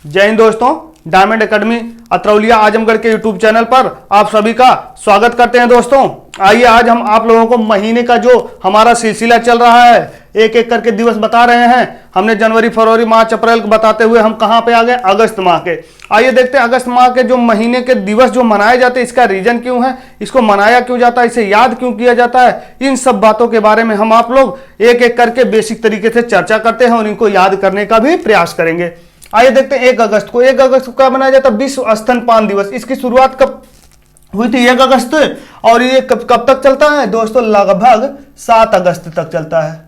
जय हिंद दोस्तों, diamond academy Atraulia Azamgarh के यूट्यूब चैनल पर आप सभी का स्वागत करते हैं। दोस्तों आइए आज हम आप लोगों को महीने का जो हमारा सिलसिला चल रहा है एक एक करके दिवस बता रहे हैं। हमने जनवरी, फरवरी, मार्च, अप्रैल को बताते हुए हम कहां पे आ गए? अगस्त माह के। आइए देखते हैं अगस्त माह के जो महीने के दिवस जो मनाए जाते हैं इसका रीजन क्यों है, इसको मनाया क्यों जाता है, इसे याद क्यों किया जाता है। इन सब बातों के बारे में हम आप लोग एक एक करके बेसिक तरीके से चर्चा करते हैं और इनको याद करने का भी प्रयास करेंगे। आइए देखते हैं 1 अगस्त को। 1 अगस्त को क्या मनाया जाता है? विश्व स्तनपान दिवस। इसकी शुरुआत कब हुई थी? 1 अगस्त। और ये कब तक चलता है दोस्तों? लगभग 7 अगस्त तक चलता है।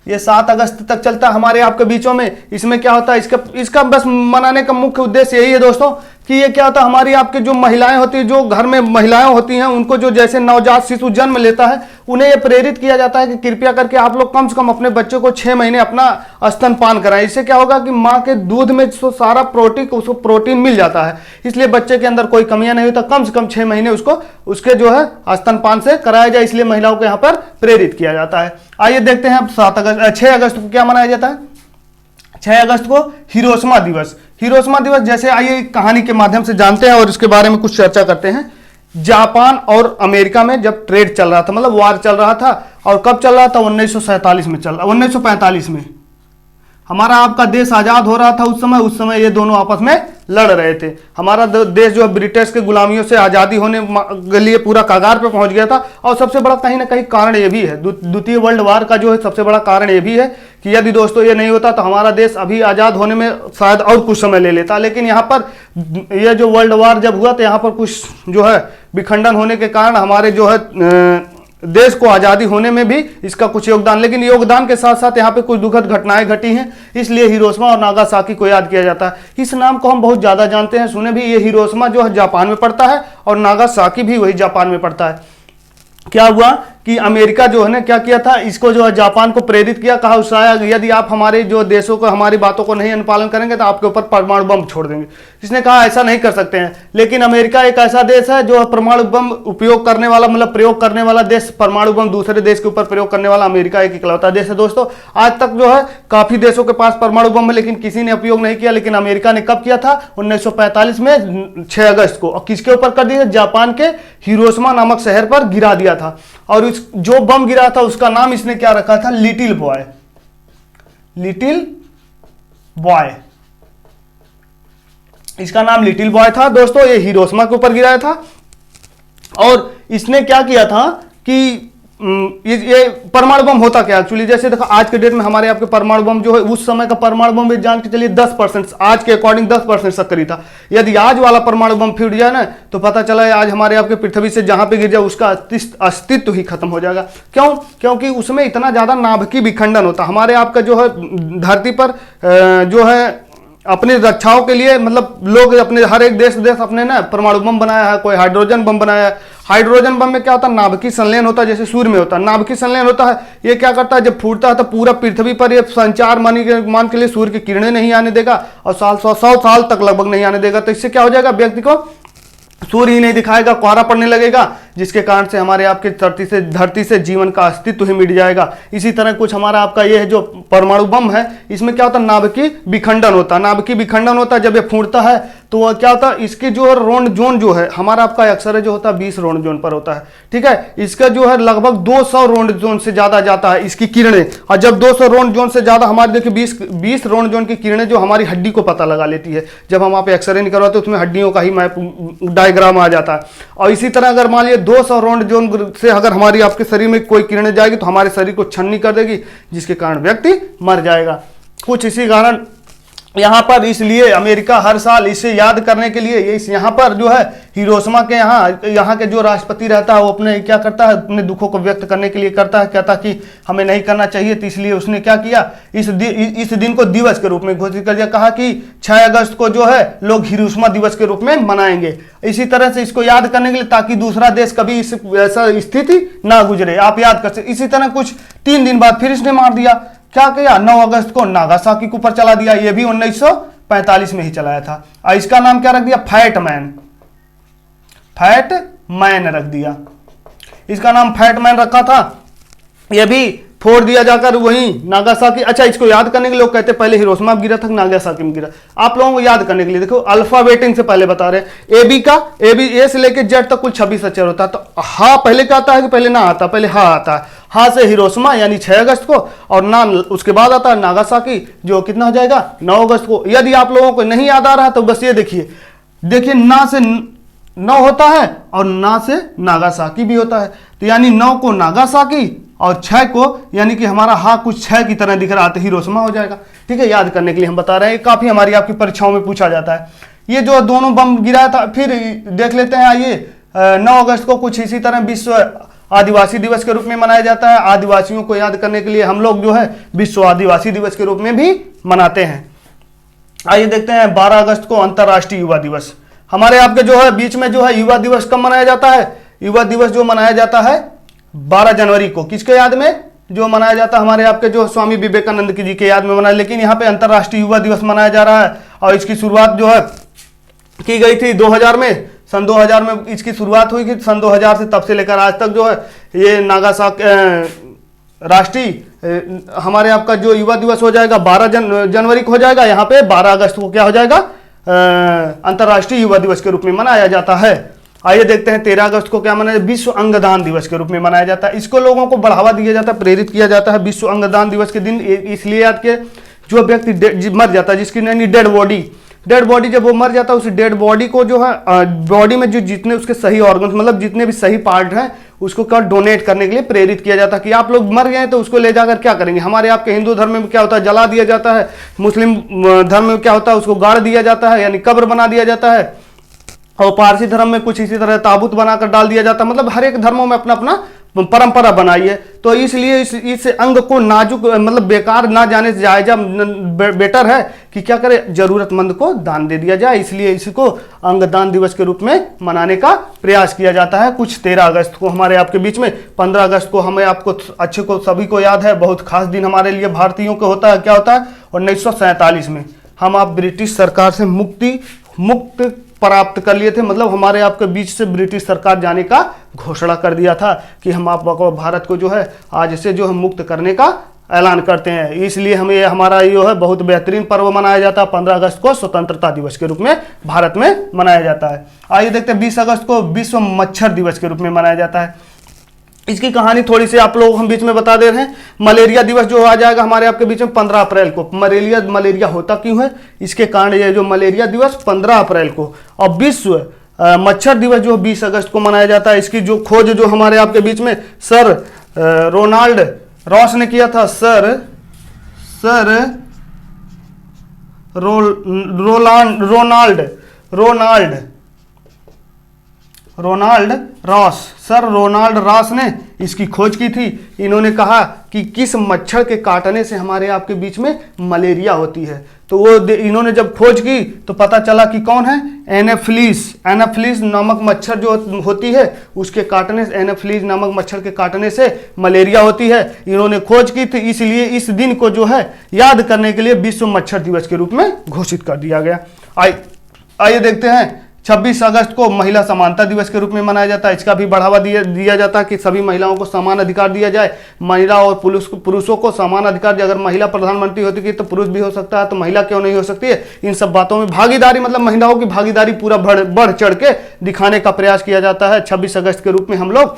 ये 7 अगस्त तक चलता है हमारे आपके बीचों में। इसमें क्या होता है, इसका बस मनाने का मुख्य उद्देश्य यही है दोस्तों कि ये क्या होता है, हमारी आपके जो महिलाएं होती है, जो घर में महिलाएं होती हैं, उनको जो जैसे नवजात शिशु जन्म लेता है उन्हें ये प्रेरित किया जाता है कि कृपया करके आप लोग कम से कम अपने बच्चे को 6 महीने अपना स्तनपान कराएं। इससे क्या होगा कि माँ के दूध में जो सारा उसको प्रोटीन मिल जाता है, इसलिए बच्चे के अंदर कोई कमियां नहीं होता। कम से कम 6 महीने उसको उसके जो है स्तनपान से कराया जाए, इसलिए महिलाओं को यहाँ पर प्रेरित किया जाता है। आइए देखते हैं अब 6 अगस्त को क्या मनाया जाता है? 6 अगस्त को हिरोशिमा दिवस। हिरोशिमा दिवस जैसे आइए कहानी के माध्यम से जानते हैं और इसके बारे में कुछ चर्चा करते हैं। जापान और अमेरिका में जब ट्रेड चल रहा था, मतलब वार चल रहा था, और कब चल रहा था? 1947 में चल रहा, 1945 में हमारा आपका देश आजाद हो रहा था। उस समय ये दोनों आपस में लड़ रहे थे। हमारा देश जो ब्रिटिश के गुलामियों से आज़ादी होने के लिए पूरा कगार पे पहुंच गया था। और सबसे बड़ा कहीं ना कहीं कारण ये भी है, द्वितीय वर्ल्ड वार का जो है सबसे बड़ा कारण ये भी है कि यदि दोस्तों ये नहीं होता तो हमारा देश अभी आज़ाद होने में शायद और कुछ समय ले लेता। लेकिन यहाँ पर यह जो वर्ल्ड वार जब हुआ तो यहाँ पर कुछ जो है विखंडन होने के कारण हमारे जो है देश को आज़ादी होने में भी इसका कुछ योगदान, लेकिन योगदान के साथ साथ यहाँ पे कुछ दुखद घटनाएं घटी हैं, इसलिए हिरोशिमा और नागासाकी को याद किया जाता है। इस नाम को हम बहुत ज़्यादा जानते हैं, सुने भी। ये हिरोशिमा जो है जापान में पड़ता है और नागासाकी भी वही जापान में पड़ता है। क्या हुआ कि अमेरिका जो है ना क्या किया था, इसको जो है जापान को प्रेरित किया, कहा शायद यदि आप हमारे जो देशों को, हमारी बातों को नहीं अनुपालन करेंगे तो आपके ऊपर परमाणु बम छोड़ देंगे। इसने कहा ऐसा नहीं कर सकते हैं, लेकिन अमेरिका एक ऐसा देश है जो परमाणु बम उपयोग करने वाला, मतलब प्रयोग करने वाला देश, परमाणु बम दूसरे देश के ऊपर प्रयोग करने वाला अमेरिका एक इकलौता देश है दोस्तों। आज तक जो है काफी देशों के पास परमाणु बम है लेकिन किसी ने उपयोग नहीं किया, लेकिन अमेरिका ने कब किया था? 1945 में 6 अगस्त को। और किसके ऊपर कर दिया? जापान के हिरोशिमा नामक शहर पर गिरा दिया था। और इस जो बम गिरा था उसका नाम इसने क्या रखा था? Little boy. लिटिल बॉय, इसका नाम लिटिल बॉय था दोस्तों। ये हिरोशिमा के ऊपर गिराया था और इसने क्या किया था कि ये परमाणु बम होता क्या एक्चुअली, जैसे देखो आज के डेट में हमारे आपके परमाणु बम जो है, उस समय का परमाणु बम भी जान के चलिए 10%, आज के अकॉर्डिंग 10% सक्रिय था। यदि आज वाला परमाणु बम फूट जाए ना तो पता चला है आज हमारे आपके पृथ्वी से जहां पे गिर जाए उसका अस्तित्व ही खत्म हो जाएगा। क्यों? क्योंकि उसमें इतना ज्यादा नाभिकीय विखंडन होता। हमारे आपका जो है धरती पर जो है अपनी रक्षाओं के लिए, मतलब लोग अपने हर एक देश अपने ना परमाणु बम बनाया है, कोई हाइड्रोजन बम बनाया है। हाइड्रोजन बम में क्या होता है? नाभिकीय संलयन होता है, जैसे सूर्य में होता है नाभिकीय संलयन होता है। ये क्या करता है? जब फूटता है तो पूरा पृथ्वी पर ये संचार मान के लिए सूर्य की किरणें नहीं आने देगा और 100 साल तक लगभग नहीं आने देगा। तो इससे क्या हो जाएगा? व्यक्ति को सूर्य ही नहीं दिखाएगा, कोहरा पड़ने लगेगा, जिसके कारण से हमारे आपके धरती से जीवन का अस्तित्व ही मिट जाएगा। इसी तरह कुछ हमारा आपका ये है जो परमाणु बम है, इसमें क्या होता है? नाभिकीय विखंडन होता है। नाभिकीय विखंडन होता है जब ये फूटता है तो वह क्या होता है? इसकी जो है रोंड जोन जो है हमारा आपका अक्सर जो होता है 20 रोंड जोन पर होता है, ठीक है। इसका जो है लगभग 200 रोंड जोन से ज्यादा जाता है इसकी किरणें। और जब 200 रोंड जोन से ज्यादा हमारे देखिए 20 रोंड जोन की किरणें जो हमारी हड्डी को पता लगा लेती है, जब हम आप एक्सरे निकलवाते उसमें हड्डियों का ही डायग्राम आ जाता है। और इसी तरह अगर मान लिया 200 रोंड जोन से अगर हमारी आपके शरीर में कोई किरणें जाएगी तो हमारे शरीर को छन्नी कर देगी, जिसके कारण व्यक्ति मर जाएगा। कुछ इसी कारण यहाँ पर, इसलिए अमेरिका हर साल इसे याद करने के लिए इस यहाँ पर जो है हिरोशिमा के यहाँ के जो राष्ट्रपति रहता है वो अपने क्या करता है? अपने दुखों को व्यक्त करने के लिए करता है, कहता कि हमें नहीं करना चाहिए। तो इसलिए उसने क्या किया? इस दिन को दिवस के रूप में घोषित कर दिया, कहा कि 6 अगस्त को जो है लोग हिरोशिमा दिवस के रूप में मनाएंगे। इसी तरह से इसको याद करने के लिए, ताकि दूसरा देश कभी इस ऐसा स्थिति ना गुजरे, आप याद कर सकते। इसी तरह कुछ 3 दिन बाद फिर इसने मार दिया। क्या किया? 9 अगस्त को नागासाकी के ऊपर चला दिया। ये भी 1945 में ही चलाया था। और इसका नाम क्या रख दिया? Fat man. फैट मैन रख दिया, इसका नाम फैट मैन रखा था। ये भी फोड़ दिया जाकर वहीं नागासाकी। अच्छा, इसको याद करने के लिए लोग कहते हैं पहले हिरोशिमा में गिरा था, नागासाकी में गिरा। आप लोगों को याद करने के लिए देखो अल्फाबेटिंग से पहले बता रहे हैं। ए बी का ए से लेकर जेड तक कुल 26 अक्षर होता है। तो हा पहले क्या आता है कि पहले ना आता, पहले हा आता है। हा से हिरोशिमा यानी 6 अगस्त को, और ना उसके बाद आता है नागासाकी जो कितना हो जाएगा 9 अगस्त को। यदि आप लोगों को नहीं याद आ रहा तो बस ये देखिए ना से 9 होता है और ना से नागासाकी भी होता है। तो यानी 9 को नागासाकी और 6 को यानी कि हमारा हा कुछ 6 की तरह दिख रहा है तो हिरोशिमा हो जाएगा। ठीक है, याद करने के लिए हम बता रहे हैं, काफी हमारी आपकी परीक्षाओं में पूछा जाता है। ये जो दोनों बम गिराया था, फिर देख लेते हैं आइए। 9 अगस्त को कुछ इसी तरह विश्व आदिवासी दिवस के रूप में मनाया जाता है। आदिवासियों को याद करने के लिए हम लोग जो है विश्व आदिवासी दिवस के रूप में भी मनाते हैं। आइए देखते हैं 12 अगस्त को अंतर्राष्ट्रीय युवा दिवस। हमारे आपके जो है बीच में जो है युवा दिवस कब मनाया जाता है? युवा दिवस जो मनाया जाता है 12 जनवरी को। किसके याद में जो मनाया जाता है? हमारे आपके जो स्वामी विवेकानंद जी के याद में मनाया। लेकिन यहाँ पे अंतर्राष्ट्रीय युवा दिवस मनाया जा रहा है और इसकी शुरुआत जो है की गई थी 2000 में। सन 2000 में इसकी शुरुआत हुई थी। सन 2000 से तब से लेकर आज तक जो है ये नागासाकी राष्ट्रीय हमारे आपका जो युवा दिवस हो जाएगा 12 जनवरी को हो जाएगा। यहाँ पे 12 अगस्त को क्या हो जाएगा? अंतर्राष्ट्रीय युवा दिवस के रूप में मनाया जाता है। आइए देखते हैं 13 अगस्त को क्या मनाया? विश्व अंगदान दिवस के रूप में मनाया जाता है। इसको लोगों को बढ़ावा दिया जाता है, प्रेरित किया जाता है। विश्व अंगदान दिवस के दिन इसलिए याद के जो व्यक्ति मर जाता है, जिसकी यानी डेड बॉडी जब वो मर जाता है, उस डेड बॉडी को जो है बॉडी में जो जितने उसके सही ऑर्गन्स मतलब जितने भी सही पार्ट हैं उसको क्या डोनेट करने के लिए प्रेरित किया जाता है कि आप लोग मर गए हैं तो उसको ले जाकर क्या करेंगे। हमारे आपके हिंदू धर्म में क्या होता है? जला दिया जाता है। मुस्लिम धर्म में क्या होता है? उसको गाड़ दिया जाता है यानी कब्र बना दिया जाता है। और पारसी धर्म में कुछ इसी तरह ताबूत बनाकर डाल दिया जाता है। मतलब हर एक धर्मों में अपना अपना परंपरा बनाई है। तो इसलिए इस अंग को नाजुक मतलब बेकार ना जाने से जायजा बेटर है कि क्या करे, जरूरतमंद को दान दे दिया जाए। इसलिए इसको अंगदान दिवस के रूप में मनाने का प्रयास किया जाता है। कुछ 13 अगस्त को हमारे आपके बीच में। 15 अगस्त को हमें आपको अच्छे को सभी को याद है, बहुत खास दिन हमारे लिए भारतीयों को होता है। क्या होता है? 1947 में हम आप ब्रिटिश सरकार से मुक्त प्राप्त कर लिए थे। मतलब हमारे आपके बीच से ब्रिटिश सरकार जाने का घोषणा कर दिया था कि हम आपको भारत को जो है आज से जो है मुक्त करने का ऐलान करते हैं। इसलिए हमें हमारा जो है बहुत बेहतरीन पर्व मनाया जाता है। 15 अगस्त को स्वतंत्रता दिवस के रूप में भारत में मनाया जाता है। आइए देखते हैं 20 अगस्त को विश्व मच्छर दिवस के रूप में मनाया जाता है। इसकी कहानी थोड़ी सी आप लोग हम बीच में बता दे रहे हैं। मलेरिया दिवस जो आ जाएगा हमारे आपके बीच में 15 अप्रैल को। मलेरिया होता क्यों है? इसके कारण ये जो मलेरिया दिवस 15 अप्रैल को। और विश्व मच्छर दिवस जो 20 अगस्त को मनाया जाता है। इसकी जो खोज जो हमारे आपके बीच में सर रोनाल्ड रॉस ने किया था। सर रोनाल्ड रॉस ने इसकी खोज की थी। इन्होंने कहा कि किस मच्छर के काटने से हमारे आपके बीच में मलेरिया होती है। तो वो इन्होंने जब खोज की तो पता चला कि कौन है? एनाफिलीज नामक मच्छर जो होती है उसके काटने से, एनाफिलीज नामक मच्छर के काटने से मलेरिया होती है। इन्होंने खोज की थी, इसलिए इस दिन को जो है याद करने के लिए विश्व मच्छर दिवस के रूप में घोषित कर दिया गया। आइए देखते हैं 26 अगस्त को महिला समानता दिवस के रूप में मनाया जाता है। इसका भी बढ़ावा दिया जाता है कि सभी महिलाओं को समान अधिकार दिया जाए। महिला और पुरुषों को समान अधिकार, अगर महिला प्रधानमंत्री होती है तो पुरुष भी हो सकता है, तो महिला क्यों नहीं हो सकती है? इन सब बातों में भागीदारी मतलब महिलाओं की भागीदारी पूरा बढ़ चढ़ के दिखाने का प्रयास किया जाता है। 26 अगस्त के रूप में हम लोग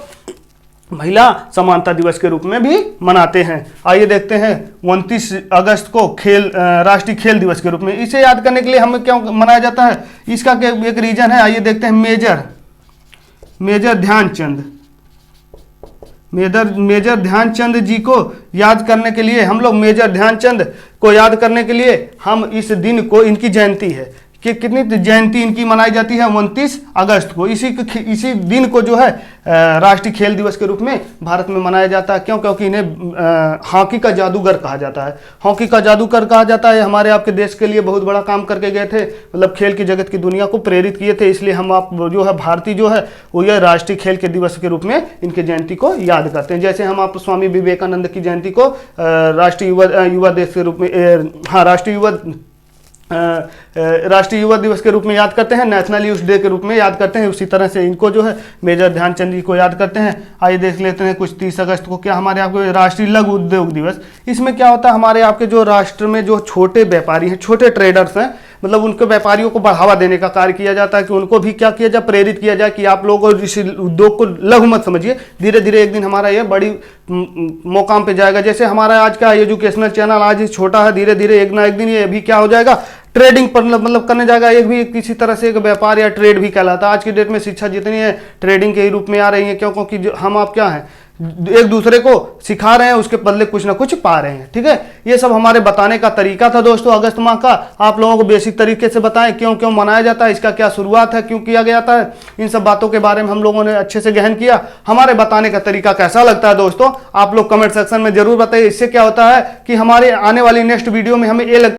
महिला समानता दिवस के रूप में भी मनाते हैं। आइए देखते हैं 29 अगस्त को राष्ट्रीय खेल दिवस के रूप में। इसे याद करने के लिए हमें क्यों मनाया जाता है? इसका एक रीजन है। आइए देखते हैं मेजर ध्यानचंद जी को याद करने के लिए हम लोग मेजर ध्यानचंद को याद करने के लिए हम इस दिन को, इनकी जयंती है कि कितनी जयंती इनकी मनाई जाती है 29 अगस्त को। इसी दिन को जो है राष्ट्रीय खेल दिवस के रूप में भारत में मनाया जाता है। क्यों? क्योंकि इन्हें हॉकी का जादूगर कहा जाता है। हॉकी का जादूगर कहा जाता है। हमारे आपके देश के लिए बहुत बड़ा काम करके गए थे, मतलब खेल की जगत की दुनिया को प्रेरित किए थे। इसलिए हम आप जो है भारतीय जो है वो यह राष्ट्रीय खेल के दिवस के रूप में इनकी जयंती को याद करते हैं। जैसे हम आप स्वामी विवेकानंद की जयंती को राष्ट्रीय युवा दिवस के रूप में, राष्ट्रीय युवा राष्ट्रीय युवा दिवस के रूप में याद करते हैं, नेशनल यूथ डे के रूप में याद करते हैं। उसी तरह से इनको जो है मेजर ध्यानचंद जी को याद करते हैं। आइए देख लेते हैं कुछ 30 अगस्त को क्या हमारे आपके राष्ट्रीय लघु उद्योग दिवस। इसमें क्या होता है, हमारे आपके जो राष्ट्र में जो छोटे व्यापारी हैं, छोटे ट्रेडर्स हैं, मतलब उनके व्यापारियों को बढ़ावा देने का कार्य किया जाता है कि उनको भी क्या किया जाए, प्रेरित किया जाए कि आप लोग इस उद्योग को लघु मत समझिए, धीरे धीरे एक दिन हमारा ये बड़ी मुकाम पे जाएगा। जैसे हमारा आज का एजुकेशनल चैनल आज ही छोटा है, धीरे धीरे एक ना एक दिन ये भी क्या हो जाएगा, ट्रेडिंग पर मतलब करने जाएगा। एक भी किसी तरह से एक व्यापार या ट्रेड भी कहलाता है। आज की डेट में शिक्षा जितनी है ट्रेडिंग के ही रूप में आ रही है। क्यों? क्योंकि हम आप क्या हैं, एक दूसरे को सिखा रहे हैं, उसके बदले कुछ ना कुछ पा रहे हैं। ठीक है, ये सब हमारे बताने का तरीका था दोस्तों। अगस्त माह का आप लोगों को बेसिक तरीके से बताएं क्यों क्यों मनाया जाता है, इसका क्या शुरुआत है, क्यों किया गया था, इन सब बातों के बारे में हम लोगों ने अच्छे से गहन किया। हमारे बताने का तरीका कैसा लगता है दोस्तों, आप लोग कमेंट सेक्शन में जरूर बताइए। इससे क्या होता है कि हमारे आने वाली नेक्स्ट वीडियो में हमें ये